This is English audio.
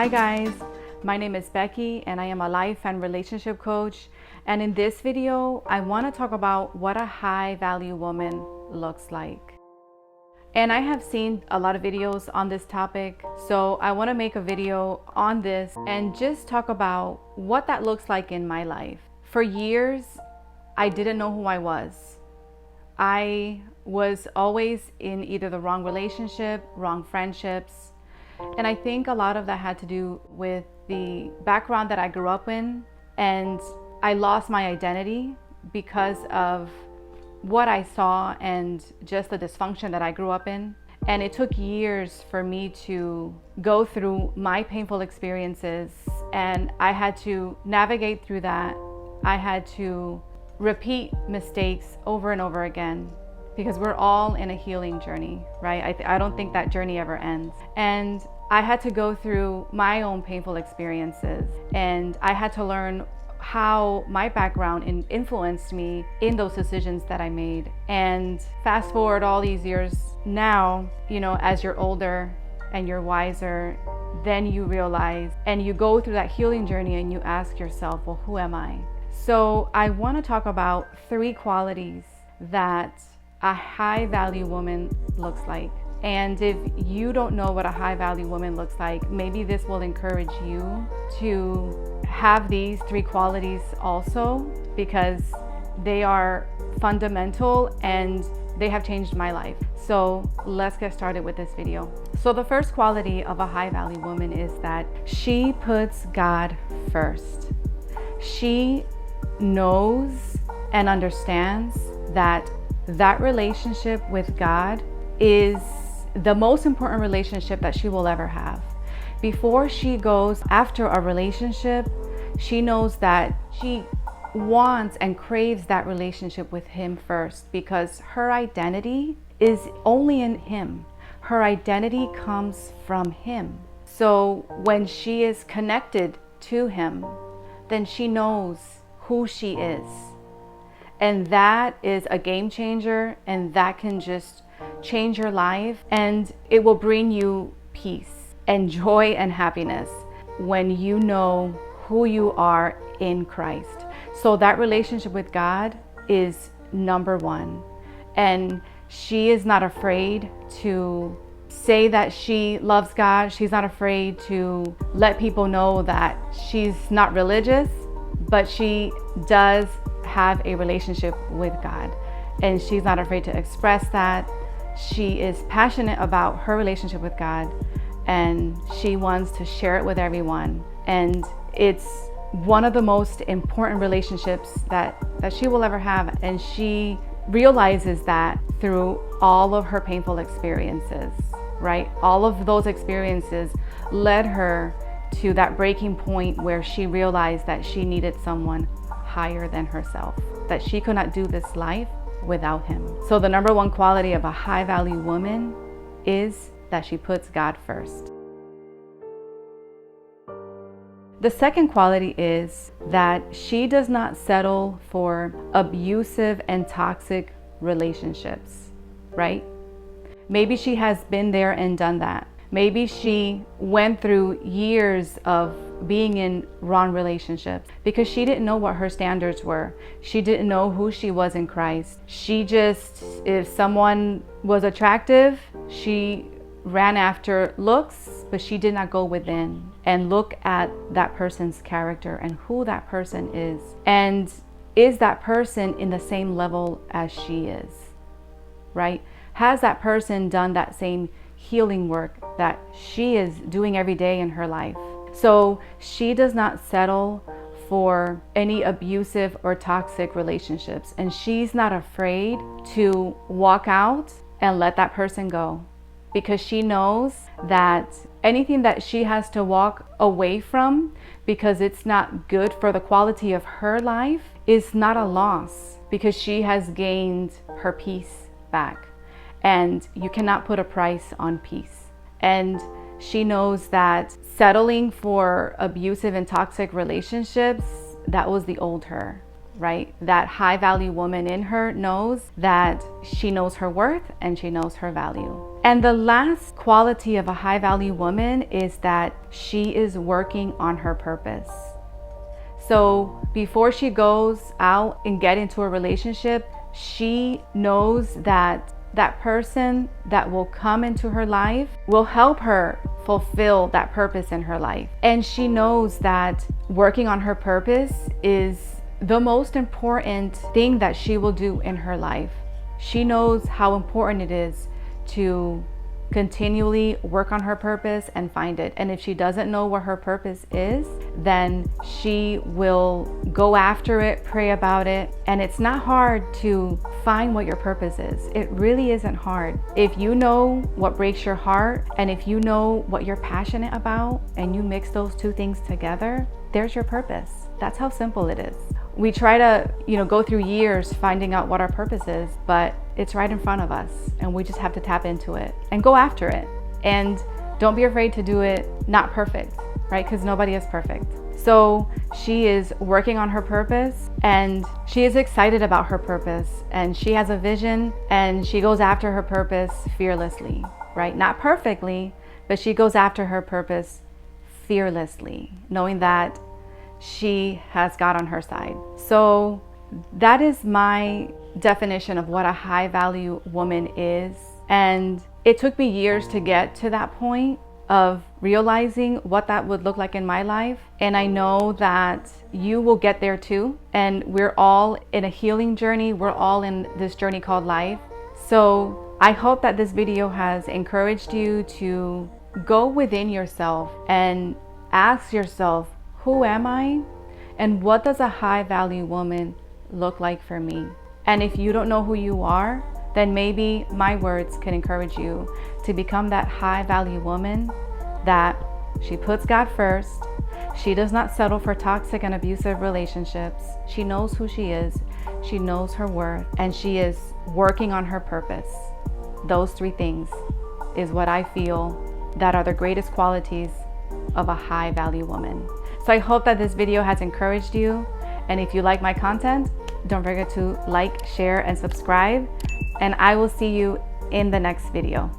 Hi guys, my name is Becky and I am a life and relationship coach. And in this video, I want to talk about what a high value woman looks like. And I have seen a lot of videos on this topic, so I want to make a video on this and just talk about what that looks like in my life. For years, I didn't know who I was. I was always in either the wrong relationship, wrong friendships. And I think a lot of that had to do with the background that I grew up in. And I lost my identity because of what I saw and just the dysfunction that I grew up in. And it took years for me to go through my painful experiences. And I had to navigate through that. I had to repeat mistakes over and over again, because we're all in a healing journey, right? I don't think that journey ever ends. And I had to go through my own painful experiences, and I had to learn how my background influenced me in those decisions that I made. And fast forward all these years now, you know, as you're older and you're wiser, then you realize and you go through that healing journey and you ask yourself, well, who am I? So I want to talk about 3 qualities that a high value woman looks like. And if you don't know what a high value woman looks like, maybe this will encourage you to have these 3 qualities also, because they are fundamental and they have changed my life. So let's get started with this video. So the first quality of a high value woman is that she puts God first. She knows and understands that relationship with God is the most important relationship that she will ever have. Before she goes after a relationship, she knows that she wants and craves that relationship with Him first, because her identity is only in Him. Her identity comes from Him. So when she is connected to Him, then she knows who she is. And that is a game changer, and that can just change your life, and it will bring you peace and joy and happiness when you know who you are in Christ. So that relationship with God is number 1. And she is not afraid to say that she loves God. She's not afraid to let people know that she's not religious, but she does have a relationship with God, and she's not afraid to express that. She is passionate about her relationship with God, and she wants to share it with everyone. And it's one of the most important relationships that she will ever have, and she realizes that through all of her painful experiences, right? All of those experiences led her to that breaking point where she realized that she needed someone higher than herself, that she could not do this life without Him. So the number 1 quality of a high value woman is that she puts God first. The second quality is that she does not settle for abusive and toxic relationships, right? Maybe she has been there and done that. Maybe she went through years of being in wrong relationships because she didn't know what her standards were. She didn't know who she was in Christ. She just, if someone was attractive, she ran after looks, but she did not go within and look at that person's character and who that person is. And is that person in the same level as she is, right? Has that person done that same healing work that she is doing every day in her life? So she does not settle for any abusive or toxic relationships, and she's not afraid to walk out and let that person go, because she knows that anything that she has to walk away from because it's not good for the quality of her life is not a loss, because she has gained her peace back. And you cannot put a price on peace. And she knows that settling for abusive and toxic relationships, that was the old her, right? That high value woman in her knows that she knows her worth and she knows her value. And the last quality of a high value woman is that she is working on her purpose. So before she goes out and get into a relationship, she knows that that person that will come into her life will help her fulfill that purpose in her life. And she knows that working on her purpose is the most important thing that she will do in her life. She knows how important it is to continually work on her purpose and find it. And if she doesn't know what her purpose is, then she will go after it, pray about it. And it's not hard to find what your purpose is. It really isn't hard. If you know what breaks your heart, and if you know what you're passionate about, and you mix those two things together, there's your purpose. That's how simple it is. We try to, go through years finding out what our purpose is, but it's right in front of us, and we just have to tap into it and go after it. And don't be afraid to do it not perfect, right? Because nobody is perfect. So she is working on her purpose, and she is excited about her purpose, and she has a vision, and she goes after her purpose fearlessly, right? Not perfectly, but she goes after her purpose fearlessly, knowing that she has God on her side. So that is my definition of what a high value woman is. And it took me years to get to that point of realizing what that would look like in my life. And I know that you will get there too. And we're all in a healing journey. We're all in this journey called life. So I hope that this video has encouraged you to go within yourself and ask yourself, who am I? And what does a high value woman look like for me? And if you don't know who you are, then maybe my words can encourage you to become that high value woman that she puts God first. She does not settle for toxic and abusive relationships. She knows who she is. She knows her worth, and she is working on her purpose. Those three things is what I feel that are the greatest qualities of a high value woman. So I hope that this video has encouraged you. And if you like my content, don't forget to like, share, and subscribe. And I will see you in the next video.